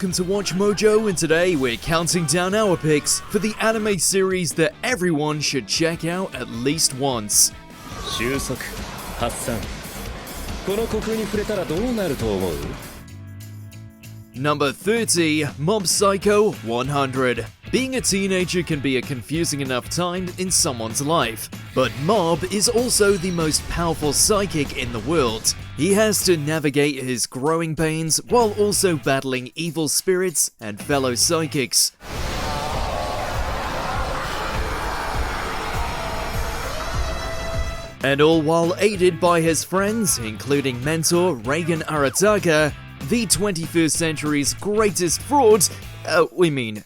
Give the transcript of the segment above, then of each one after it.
welcome to Watch Mojo, and today we're counting down our picks for the anime series that everyone should check out at least once. 収束発散この虚空に触れたらどうなると思う? Number 30, Mob Psycho 100. Being a teenager can be a confusing enough time in someone's life, but Mob is also the most powerful psychic in the world. He has to navigate his growing pains while also battling evil spirits and fellow psychics. And all while aided by his friends, including mentor Reigen Arataka, the 21st century's greatest fraud,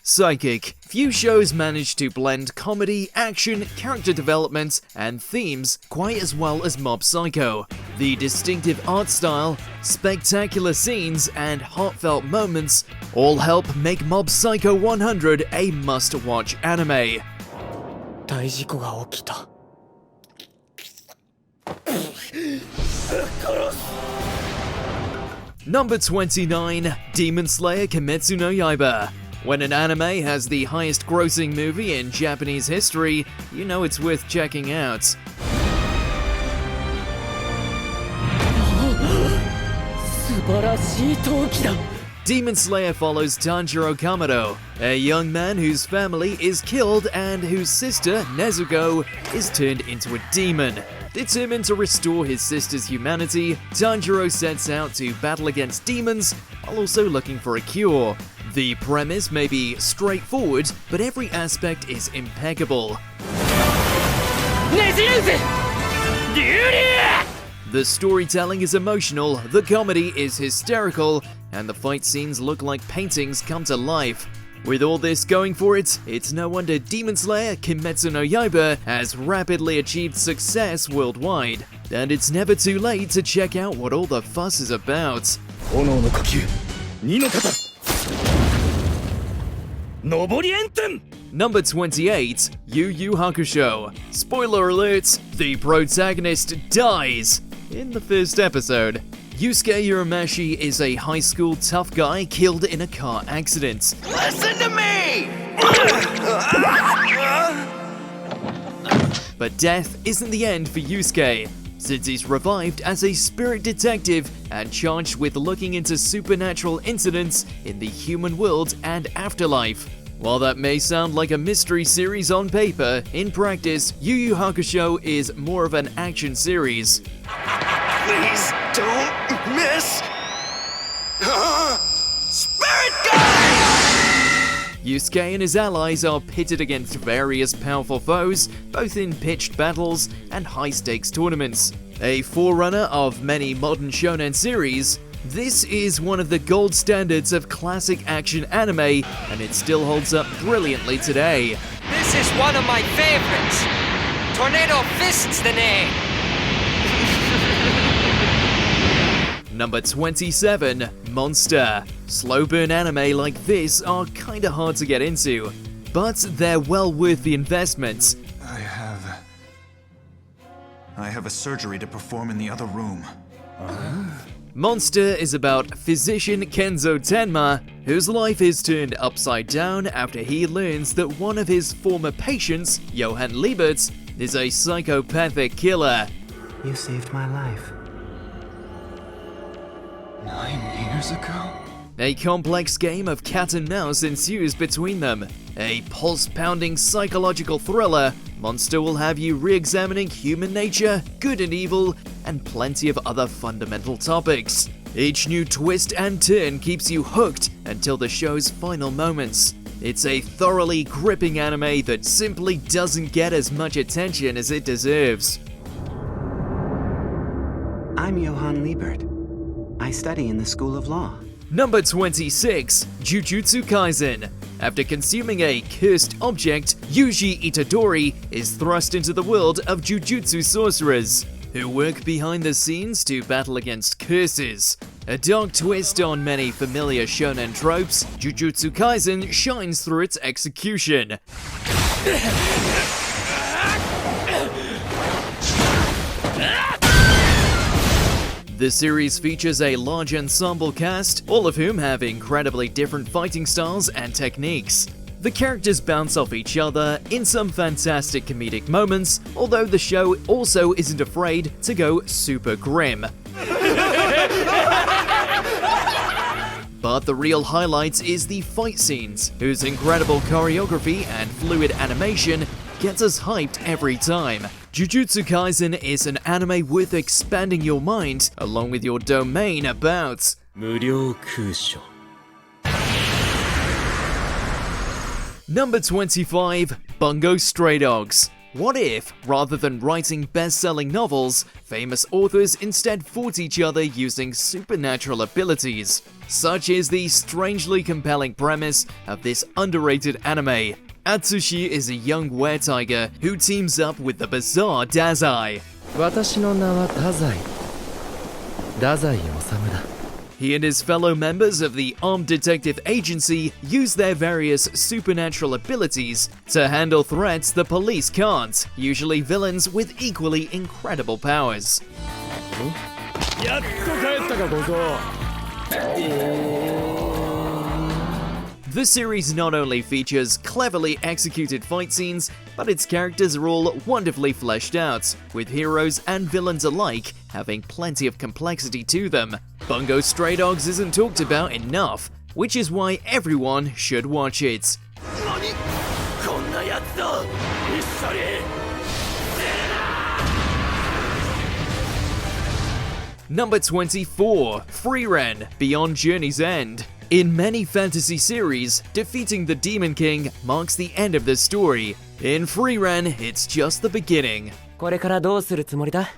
psychic. Few shows manage to blend comedy, action, character development, and themes quite as well as Mob Psycho. The distinctive art style, spectacular scenes, and heartfelt moments all help make Mob Psycho 100 a must-watch anime. 大事故が起きた Number 29, Demon Slayer Kimetsu no Yaiba. When an anime has the highest grossing movie in Japanese history, you know it's worth checking out. 素晴らしい闘技だ Demon Slayer follows Tanjiro Kamado, a young man whose family is killed and whose sister, Nezuko, is turned into a demon. Determined to restore his sister's humanity, Tanjiro sets out to battle against demons while also looking for a cure. The premise may be straightforward, but every aspect is impeccable. The storytelling is emotional, the comedy is hysterical, and the fight scenes look like paintings come to life. With all this going for it, it's no wonder Demon Slayer Kimetsu no Yaiba has rapidly achieved success worldwide. And it's never too late to check out what all the fuss is about. 炎の呼吸二の型上り炎天 Number 28, Yu Yu Hakusho. Spoiler alert, the protagonist dies in the first episode. Yusuke Urameshi is a high school tough guy killed in a car accident. Listen to me! But death isn't the end for Yusuke, since he's revived as a spirit detective and charged with looking into supernatural incidents in the human world and afterlife. While that may sound like a mystery series on paper, in practice, Yu Yu Hakusho is more of an action series. Please don't miss! Spirit guy! Yusuke and his allies are pitted against various powerful foes, both in pitched battles and high-stakes tournaments. A forerunner of many modern shonen series, this is one of the gold standards of classic action anime, and it still holds up brilliantly today. This is one of my favorites. Tornado Fist's the name. Number 27, Monster. Slow burn anime like this are kinda hard to get into, but they're well worth the investment. I have a surgery to perform in the other room. Monster is about physician Kenzo Tenma, whose life is turned upside down after he learns that one of his former patients, Johann Liebert, is a psychopathic killer. You saved my life. 9 years ago? A complex game of cat and mouse ensues between them. A pulse-pounding psychological thriller, Monster will have you re-examining human nature, good and evil, and plenty of other fundamental topics. Each new twist and turn keeps you hooked until the show's final moments. It's a thoroughly gripping anime that simply doesn't get as much attention as it deserves. I'm Johann Liebert. I study in the School of Law. Number 26, Jujutsu Kaisen. After consuming a cursed object, Yuji Itadori is thrust into the world of Jujutsu sorcerers, who work behind the scenes to battle against curses. A dark twist on many familiar shonen tropes, Jujutsu Kaisen shines through its execution. The series features a large ensemble cast, all of whom have incredibly different fighting styles and techniques. The characters bounce off each other in some fantastic comedic moments, although the show also isn't afraid to go super grim. But the real highlight is the fight scenes, whose incredible choreography and fluid animation gets us hyped every time. Jujutsu Kaisen is an anime worth expanding your mind along with your domain about. 無料空所 Number 25, Bungo Stray Dogs. What if, rather than writing best-selling novels, famous authors instead fought each other using supernatural abilities? Such is the strangely compelling premise of this underrated anime. Atsushi is a young were-tiger who teams up with the bizarre Dazai. 私の名は太宰太宰治だ He and his fellow members of the Armed Detective Agency use their various supernatural abilities to handle threats the police can't, usually villains with equally incredible powers. やっと帰ったか小僧 The series not only features cleverly executed fight scenes, but its characters are all wonderfully fleshed out, with heroes and villains alike having plenty of complexity to them. Bungo Stray Dogs isn't talked about enough, which is why everyone should watch it. 何こんなやつと一緒に Number 24, Frieren, Beyond Journey's End. In many fantasy series, defeating the Demon King marks the end of the story. In Frieren, it's just the beginning. これからどうするつもりだ？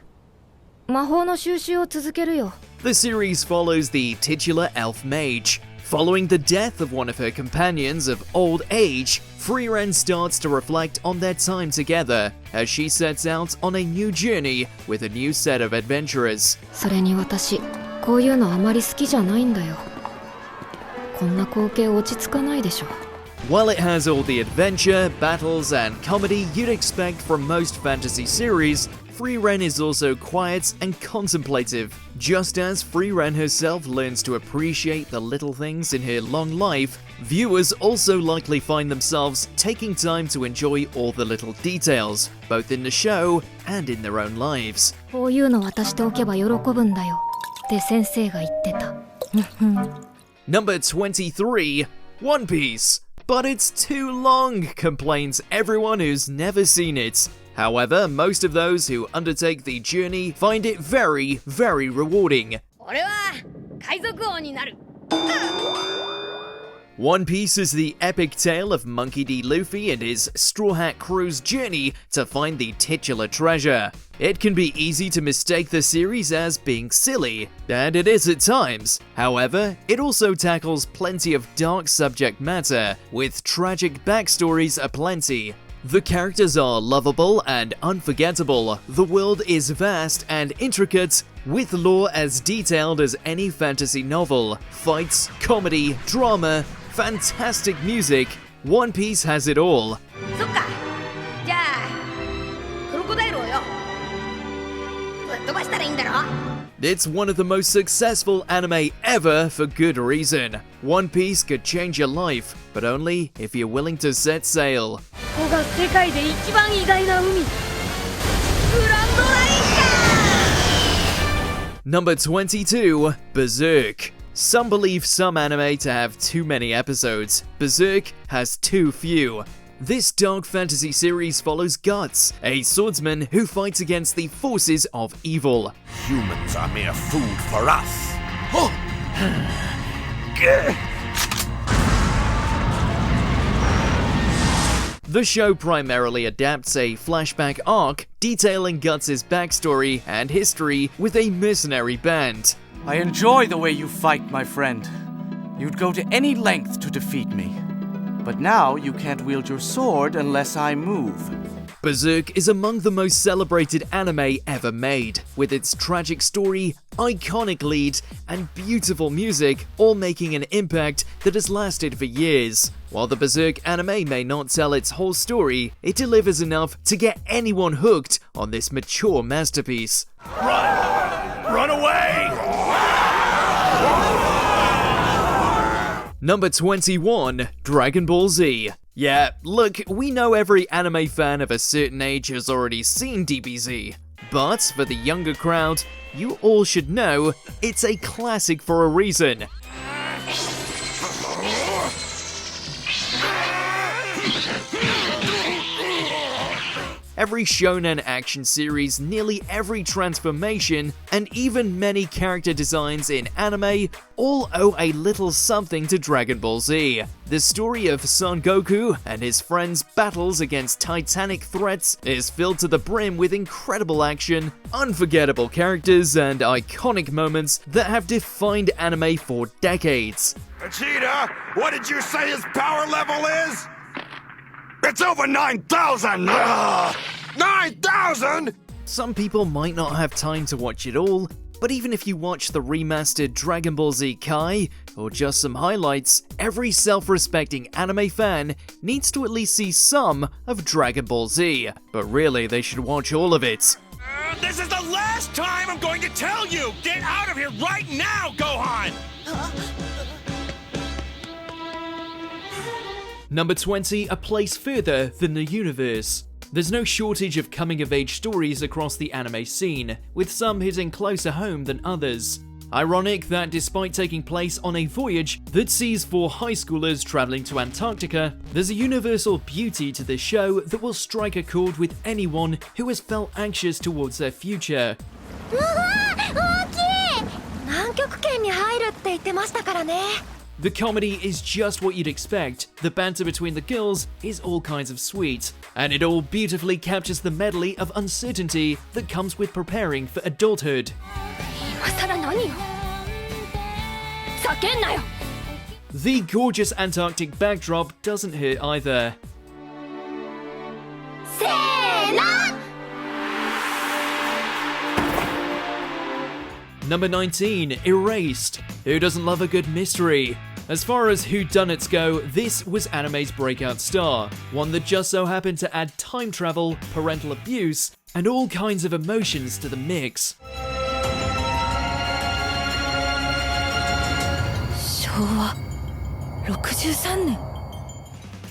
魔法の収集を続けるよ。 The series follows the titular elf mage. Following the death of one of her companions of old age, Frieren starts to reflect on their time together as she sets out on a new journey with a new set of adventurers. それに私、こういうのあまり好きじゃないんだよ。こんな光景落ち着かないでしょ。 While it has all the adventure, battles, and comedy you'd expect from most fantasy series, Frieren is also quiet and contemplative. Just as Frieren herself learns to appreciate the little things in her long life, viewers also likely find themselves taking time to enjoy all the little details, both in the show and in their own lives. こういうの渡しておけば喜ぶんだよ。って先生が言ってた。Number 23, One Piece. But it's too long, complains everyone who's never seen it. However, most of those who undertake the journey find it very, very rewarding. 俺は海賊王になる。 One Piece is the epic tale of Monkey D. Luffy and his Straw Hat crew's journey to find the titular treasure. It can be easy to mistake the series as being silly, and it is at times. However, it also tackles plenty of dark subject matter, with tragic backstories aplenty. The characters are lovable and unforgettable, the world is vast and intricate, with lore as detailed as any fantasy novel. Fights, comedy, drama, fantastic music, One Piece has it all. そっか。じゃあ、クロコダイルをよ。ぶっ飛ばしたらいいんだろ It's one of the most successful anime ever for good reason. One Piece could change your life, but only if you're willing to set sail. ここが世界で一番偉大な海。グランドラインか Number 22, Berserk. Some believe some anime to have too many episodes. Berserk has too few. This dark fantasy series follows Guts, a swordsman who fights against the forces of evil. Humans are mere food for us. The show primarily adapts a flashback arc detailing Guts' backstory and history with a mercenary band. I enjoy the way you fight, my friend. You'd go to any length to defeat me. But now you can't wield your sword unless I move. Berserk is among the most celebrated anime ever made, with its tragic story, iconic lead, and beautiful music all making an impact that has lasted for years. While the Berserk anime may not tell its whole story, it delivers enough to get anyone hooked on this mature masterpiece. Run! Run away! Number 21, Dragon Ball Z. Yeah, look, we know every anime fan of a certain age has already seen DBZ, but for the younger crowd, you all should know it's a classic for a reason. Every shonen action series, nearly every transformation, and even many character designs in anime all owe a little something to Dragon Ball Z. The story of Son Goku and his friends' battles against titanic threats is filled to the brim with incredible action, unforgettable characters, and iconic moments that have defined anime for decades. Vegeta, what did you say his power level is? It's over 9,000! 9,000?! Some people might not have time to watch it all, but even if you watch the remastered Dragon Ball Z Kai, or just some highlights, every self-respecting anime fan needs to at least see some of Dragon Ball Z. But really, they should watch all of it. This is the last time I'm going to tell you! Get out of here right now, Gohan! Number 20, a place further than the universe. There's no shortage of coming-of-age stories across the anime scene, with some hitting closer home than others. Ironic that despite taking place on a voyage that sees 4 high schoolers traveling to Antarctica, there's a universal beauty to this show that will strike a chord with anyone who has felt anxious towards their future. The comedy is just what you'd expect, the banter between the girls is all kinds of sweet, and it all beautifully captures the medley of uncertainty that comes with preparing for adulthood. The gorgeous Antarctic backdrop doesn't hurt either. Number 19, Erased. Who doesn't love a good mystery? As far as whodunits go, this was anime's breakout star, one that just so happened to add time travel, parental abuse, and all kinds of emotions to the mix.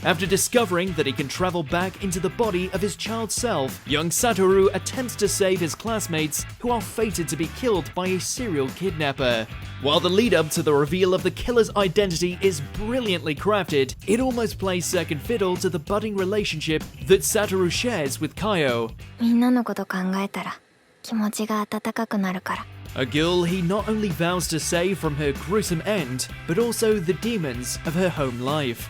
After discovering that he can travel back into the body of his child self, young Satoru attempts to save his classmates who are fated to be killed by a serial kidnapper. While the lead up to the reveal of the killer's identity is brilliantly crafted, it almost plays second fiddle to the budding relationship that Satoru shares with Kaio. A girl he not only vows to save from her gruesome end, but also the demons of her home life.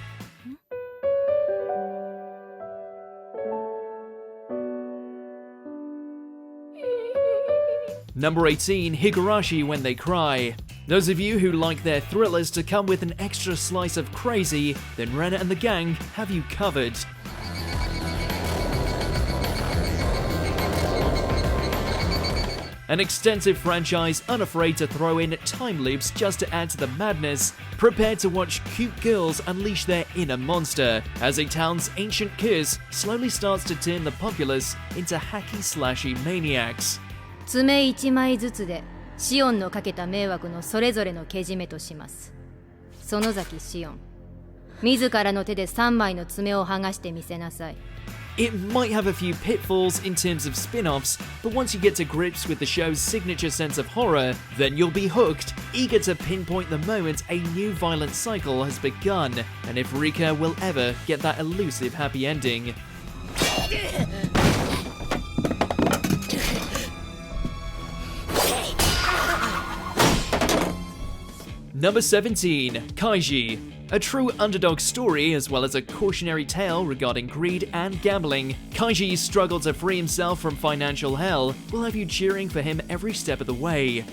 Number 18, Higurashi When They Cry. Those of you who like their thrillers to come with an extra slice of crazy, then Rena and the gang have you covered. An extensive franchise unafraid to throw in time loops just to add to the madness, prepared to watch cute girls unleash their inner monster, as a town's ancient curse slowly starts to turn the populace into hacky-slashy maniacs. 爪1枚ずつでシオンのかけた迷惑のそれぞれのけじめとします。園崎シオン、自らの手で3枚の爪を剥がしてみせなさい。It might have a few pitfalls in terms of spin-offs, but once you get to grips with the show's signature sense of horror, then you'll be hooked, eager to pinpoint the moment a new violent cycle has begun, and if Rika will ever get that elusive happy ending. Number 17, Kaiji. A true underdog story as well as a cautionary tale regarding greed and gambling, Kaiji's struggle to free himself from financial hell will have you cheering for him every step of the way.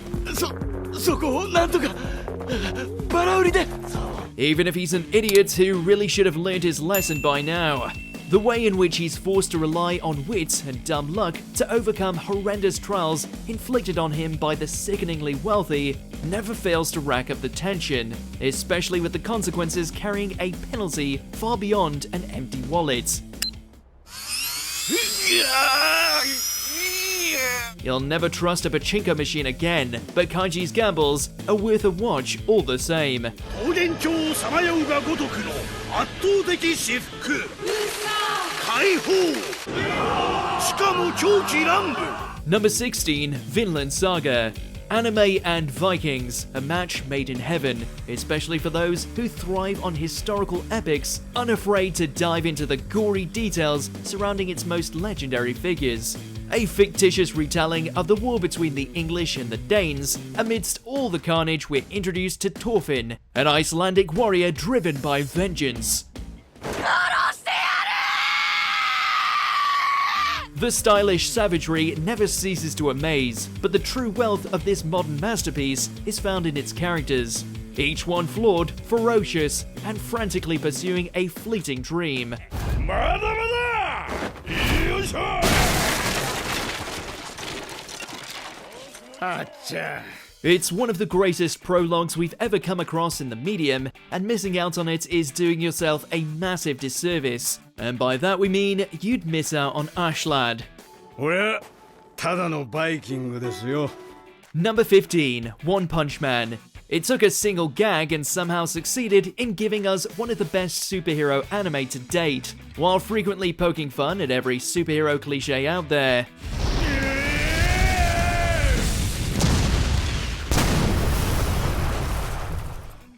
Even if he's an idiot who really should have learned his lesson by now. The way in which he's forced to rely on wit and dumb luck to overcome horrendous trials inflicted on him by the sickeningly wealthy never fails to rack up the tension, especially with the consequences carrying a penalty far beyond an empty wallet. You'll never trust a pachinko machine again, but Kaiji's gambles are worth a watch all the same. Number 16, Vinland Saga. Anime and Vikings, a match made in heaven, especially for those who thrive on historical epics, unafraid to dive into the gory details surrounding its most legendary figures. A fictitious retelling of the war between the English and the Danes. Amidst all the carnage, we're introduced to Thorfinn, an Icelandic warrior driven by vengeance. The stylish savagery never ceases to amaze, but the true wealth of this modern masterpiece is found in its characters. Each one flawed, ferocious, and frantically pursuing a fleeting dream. It's one of the greatest prologues we've ever come across in the medium, and missing out on it is doing yourself a massive disservice. And by that we mean you'd miss out on Ashlad. Number 15, One Punch Man. It took a single gag and somehow succeeded in giving us one of the best superhero anime to date, while frequently poking fun at every superhero cliche out there.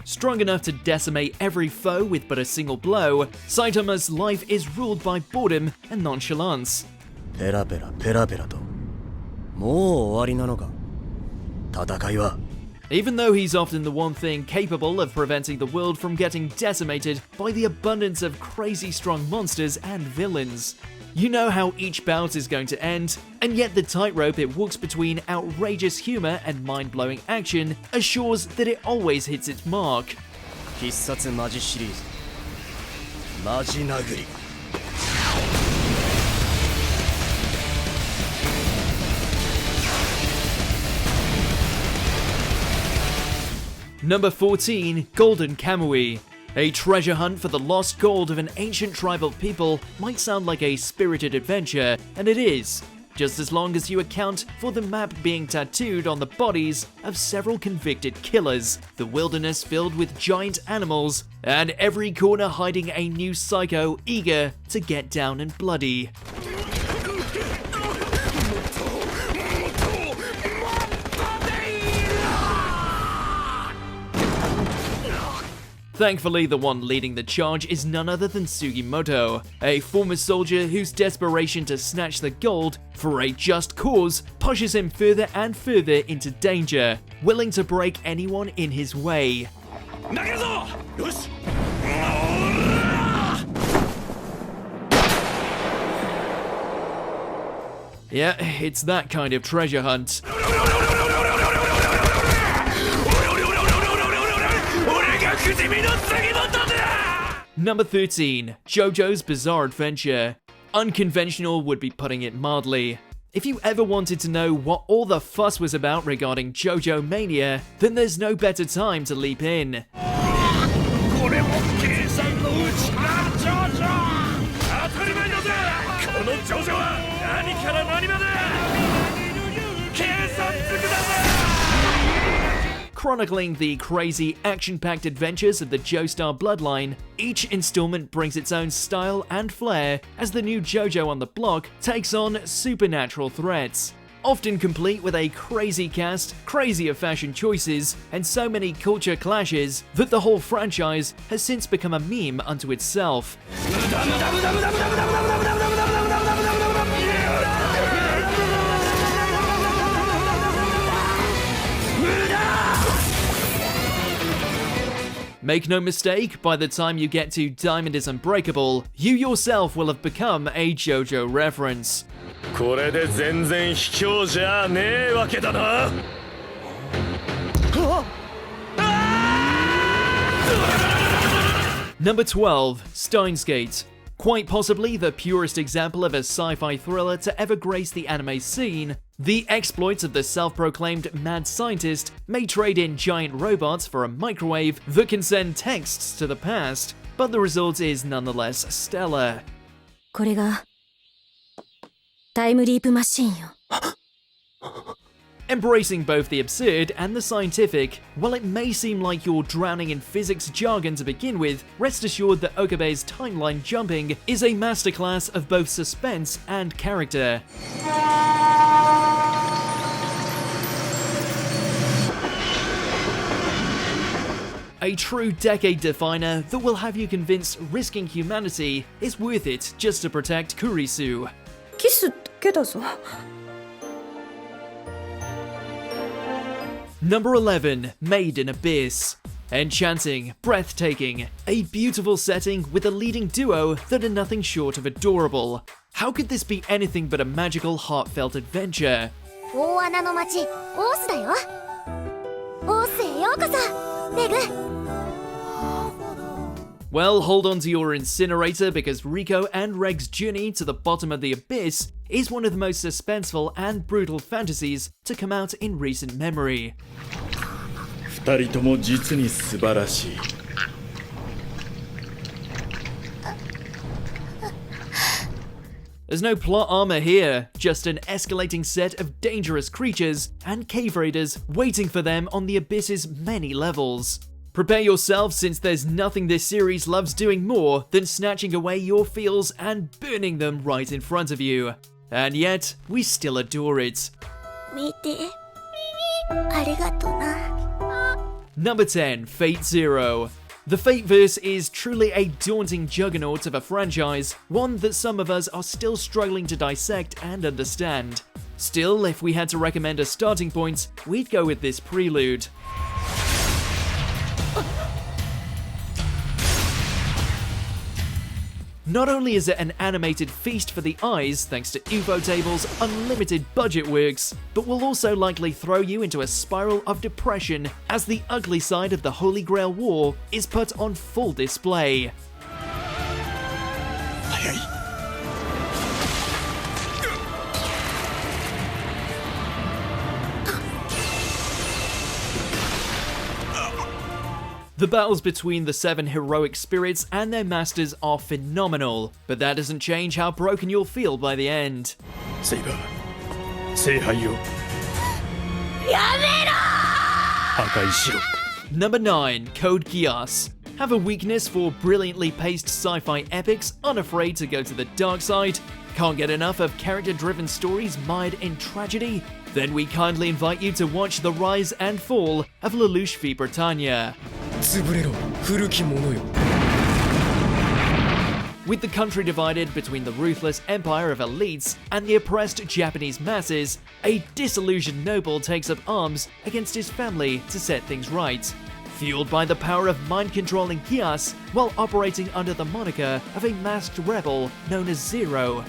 Strong enough to decimate every foe with but a single blow, Saitama's life is ruled by boredom and nonchalance. Even though he's often the one thing capable of preventing the world from getting decimated by the abundance of crazy strong monsters and villains. You know how each bout is going to end, and yet the tightrope it walks between outrageous humor and mind-blowing action assures that it always hits its mark. Number 14, Golden Kamui. A treasure hunt for the lost gold of an ancient tribal people might sound like a spirited adventure, and it is, just as long as you account for the map being tattooed on the bodies of several convicted killers, the wilderness filled with giant animals, and every corner hiding a new psycho eager to get down and bloody. Thankfully, the one leading the charge is none other than Sugimoto, a former soldier whose desperation to snatch the gold for a just cause pushes him further and further into danger, willing to break anyone in his way. Yeah, it's that kind of treasure hunt. Number 13, JoJo's Bizarre Adventure. Unconventional would be putting it mildly. If you ever wanted to know what all the fuss was about regarding JoJo Mania, then there's no better time to leap in. Chronicling the crazy, action-packed adventures of the Joestar bloodline, each installment brings its own style and flair as the new JoJo on the block takes on supernatural threats. Often complete with a crazy cast, crazier fashion choices, and so many culture clashes that the whole franchise has since become a meme unto itself. Make no mistake, by the time you get to Diamond is Unbreakable, you yourself will have become a JoJo reference. Number 12, Steins Gate. Quite possibly the purest example of a sci-fi thriller to ever grace the anime scene, the exploits of the self-proclaimed mad scientist may trade in giant robots for a microwave that can send texts to the past, but the result is nonetheless stellar. これがタイムリープマシーンよ。Embracing both the absurd and the scientific, while it may seem like you're drowning in physics jargon to begin with, rest assured that Okabe's timeline jumping is a masterclass of both suspense and character. A true decade definer that will have you convinced risking humanity is worth it just to protect Kurisu. キスだけだぞ。 Number 11, Made in Abyss. Enchanting, breathtaking, a beautiful setting with a leading duo that are nothing short of adorable. How could this be anything but a magical, heartfelt adventure? 大穴の町、オースだよ。オースへようこそ、メグ。Well, hold on to your incinerator because Rico and Reg's journey to the bottom of the abyss is one of the most suspenseful and brutal fantasies to come out in recent memory. 二人とも実に素晴らしい。There's no plot armor here, just an escalating set of dangerous creatures and cave raiders waiting for them on the abyss's many levels. Prepare yourself since there's nothing this series loves doing more than snatching away your feels and burning them right in front of you. And yet, we still adore it. 見て。ありがとな。 Number 10, Fate Zero. The Fateverse is truly a daunting juggernaut of a franchise, one that some of us are still struggling to dissect and understand. Still, if we had to recommend a starting point, we'd go with this prelude. Not only is it an animated feast for the eyes thanks to UFO tables, unlimited budget works, but will also likely throw you into a spiral of depression as the ugly side of the Holy Grail War is put on full display. The battles between the 7 heroic spirits and their masters are phenomenal, but that doesn't change how broken you'll feel by the end. Saber, 聖杯よ。やめろ！ 破壊しろ。 Number 9, Code Geass. Have a weakness for brilliantly paced sci-fi epics unafraid to go to the dark side? Can't get enough of character-driven stories mired in tragedy? Then we kindly invite you to watch the rise and fall of Lelouch v Britannia. 潰れろ、古き者よ。 With the country divided between the ruthless empire of elites and the oppressed Japanese masses, a disillusioned noble takes up arms against his family to set things right. Fueled by the power of mind-controlling Geass while operating under the moniker of a masked rebel known as Zero.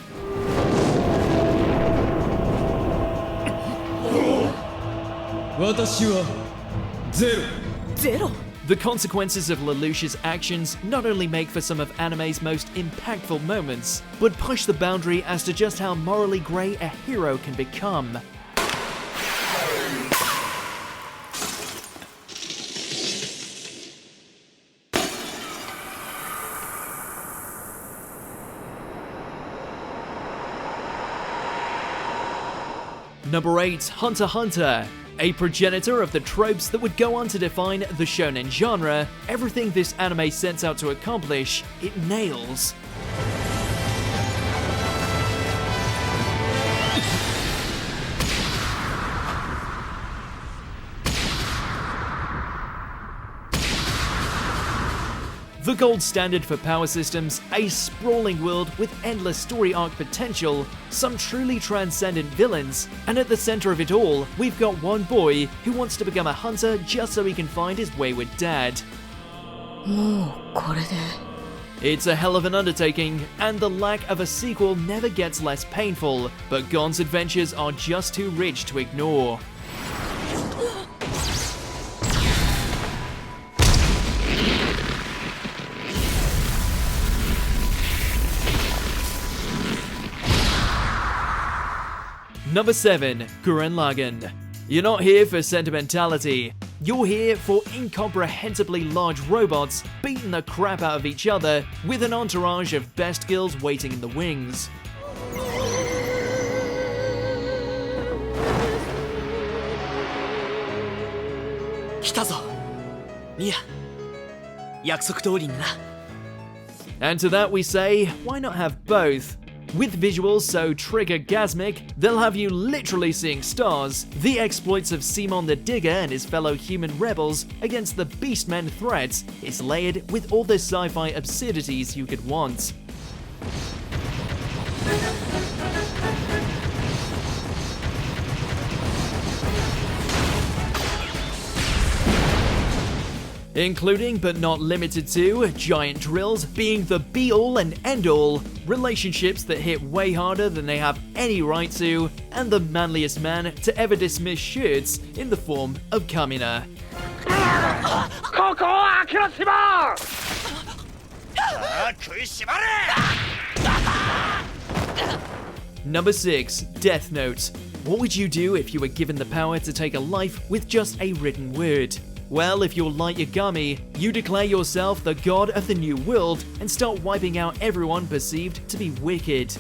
Zero. The consequences of Lelouch's actions not only make for some of anime's most impactful moments, but push the boundary as to just how morally grey a hero can become. Number 8, Hunter x Hunter. A progenitor of the tropes that would go on to define the shonen genre, everything this anime sets out to accomplish, it nails. The gold standard for power systems, a sprawling world with endless story arc potential, some truly transcendent villains, and at the center of it all, we've got one boy who wants to become a hunter just so he can find his wayward dad. もうこれで。 It's a hell of an undertaking, and the lack of a sequel never gets less painful, but Gon's adventures are just too rich to ignore. Number 7, Gurren Lagann. You're not here for sentimentality. You're here for incomprehensibly large robots beating the crap out of each other with an entourage of best girls waiting in the wings. 来たぞミヤ約束通りにな And to that we say, why not have both? With visuals so trigger-gasmic, they'll have you literally seeing stars, the exploits of Simon the Digger and his fellow human rebels against the Beastmen threats is layered with all the sci-fi absurdities you could want. Including but not limited to giant drills being the be-all and end-all, relationships that hit way harder than they have any right to, and the manliest man to ever dismiss shirts in the form of Kamina. Number 6. Death Note. What would you do if you were given the power to take a life with just a written word? Well, if you're Light Yagami, you declare yourself the god of the new world and start wiping out everyone perceived to be wicked.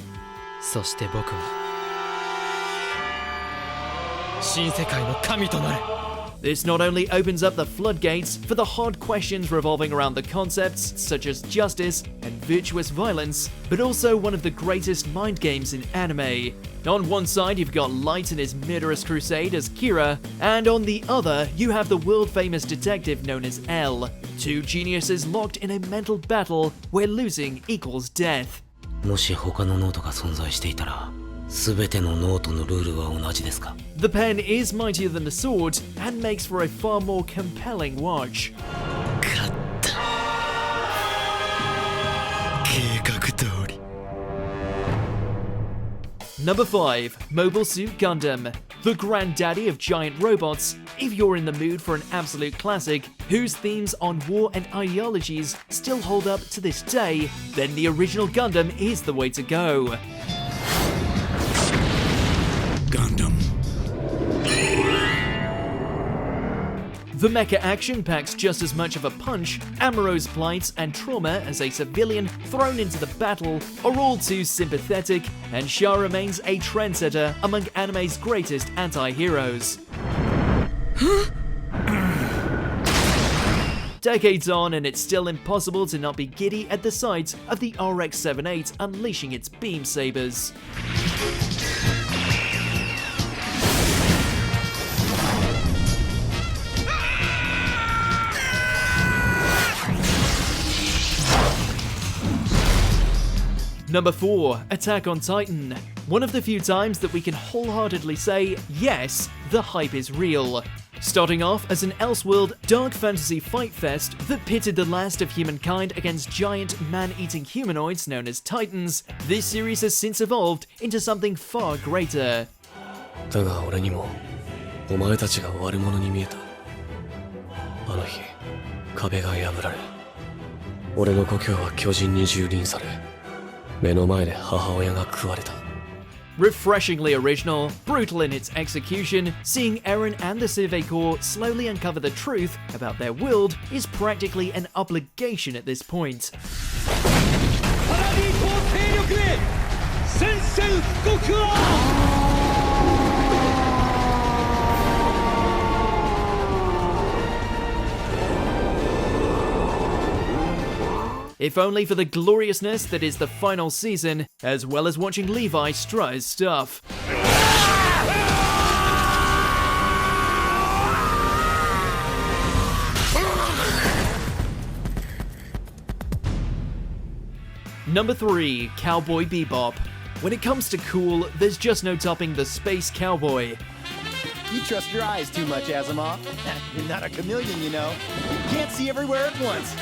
そして僕は新世界の神となる This not only opens up the floodgates for the hard questions revolving around the concepts such as justice and virtuous violence, but also one of the greatest mind games in anime. On one side you've got Light and his murderous crusade as Kira, and on the other you have the world-famous detective known as L. Two geniuses locked in a mental battle where losing equals death. もし他のノートが存在していたら全てのノートのルールは同じですか The pen is mightier than the sword and makes for a far more compelling watch. 勝った計画通り Number 5. Mobile Suit Gundam. The granddaddy of giant robots. If you're in the mood for an absolute classic, whose themes on war and ideologies still hold up to this day, then the original Gundam is the way to go. Gundam. The mecha action packs just as much of a punch. Amuro's plight and trauma as a civilian thrown into the battle are all too sympathetic, and Shah remains a trendsetter among anime's greatest anti-heroes. Decades on, and it's still impossible to not be giddy at the sight of the RX-78 unleashing its beam sabers. Number 4. Attack on Titan. One of the few times that we can wholeheartedly say, yes, the hype is real. Starting off as an Elseworld dark fantasy fight fest that pitted the last of humankind against giant man-eating humanoids known as Titans, this series has since evolved into something far greater. だが俺にもお前たちが悪者に見えたあの日壁が破られ俺の故郷は巨人に蹂躙され目の前で母親が食われた Refreshingly original, brutal in its execution, seeing Eren and the Survey Corps slowly uncover the truth about their world is practically an obligation at this point. If only for the gloriousness that is the final season, as well as watching Levi strut his stuff. Number 3. Cowboy Bebop. When it comes to cool, there's just no topping the Space Cowboy. You trust your eyes too much, Asimov. You're not a chameleon, you know. You can't see everywhere at once.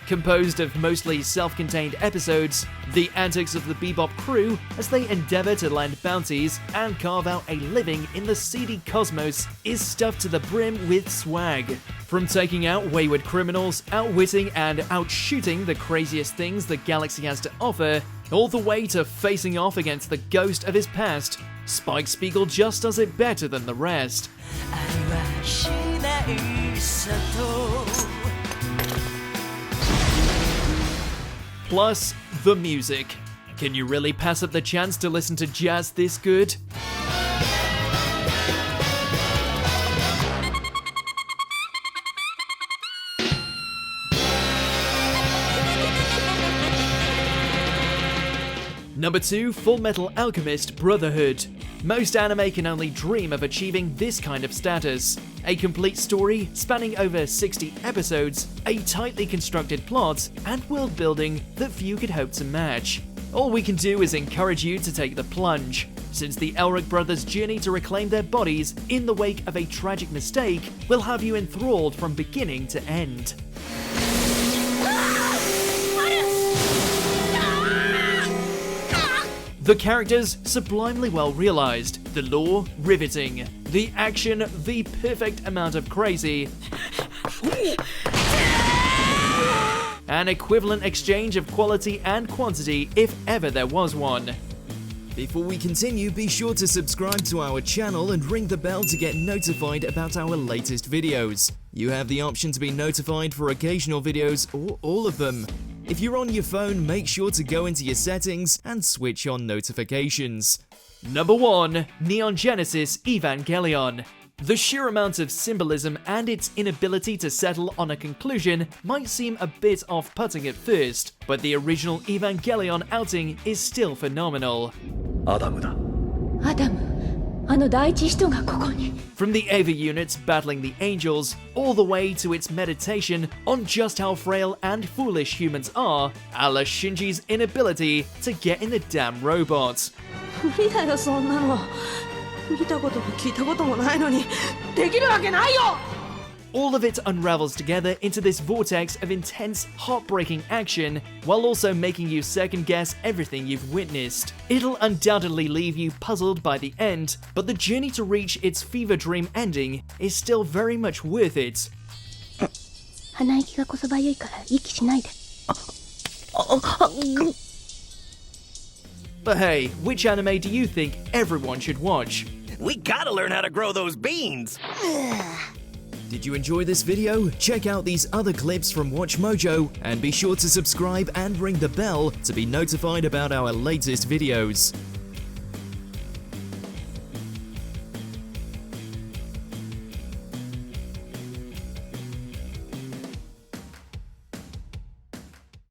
Composed of mostly self-contained episodes, the antics of the Bebop crew as they endeavor to land bounties and carve out a living in the seedy cosmos is stuffed to the brim with swag. From taking out wayward criminals, outwitting and outshooting the craziest things the galaxy has to offer, all the way to facing off against the ghost of his past, Spike Spiegel just does it better than the rest. Plus, the music. Can you really pass up the chance to listen to jazz this good? Number 2, Fullmetal Alchemist Brotherhood. Most anime can only dream of achieving this kind of status. A complete story spanning over 60 episodes, a tightly constructed plot, and world building that few could hope to match. All we can do is encourage you to take the plunge, since the Elric brothers' journey to reclaim their bodies in the wake of a tragic mistake will have you enthralled from beginning to end. The characters, sublimely well realized, the lore, riveting, the action, the perfect amount of crazy, an equivalent exchange of quality and quantity if ever there was one. Before we continue, be sure to subscribe to our channel and ring the bell to get notified about our latest videos. You have the option to be notified for occasional videos or all of them. If you're on your phone, make sure to go into your settings and switch on notifications. Number 1. Neon Genesis Evangelion. The sheer amount of symbolism and its inability to settle on a conclusion might seem a bit off-putting at first, but the original Evangelion outing is still phenomenal. From the Eva units battling the angels, all the way to its meditation on just how frail and foolish humans are, a la Shinji's inability to get in the damn robot. All of it unravels together into this vortex of intense, heartbreaking action, while also making you second-guess everything you've witnessed. It'll undoubtedly leave you puzzled by the end, but the journey to reach its fever dream ending is still very much worth it. But hey, which anime do you think everyone should watch? We gotta learn how to grow those beans! Did you enjoy this video? Check out these other clips from WatchMojo and be sure to subscribe and ring the bell to be notified about our latest videos.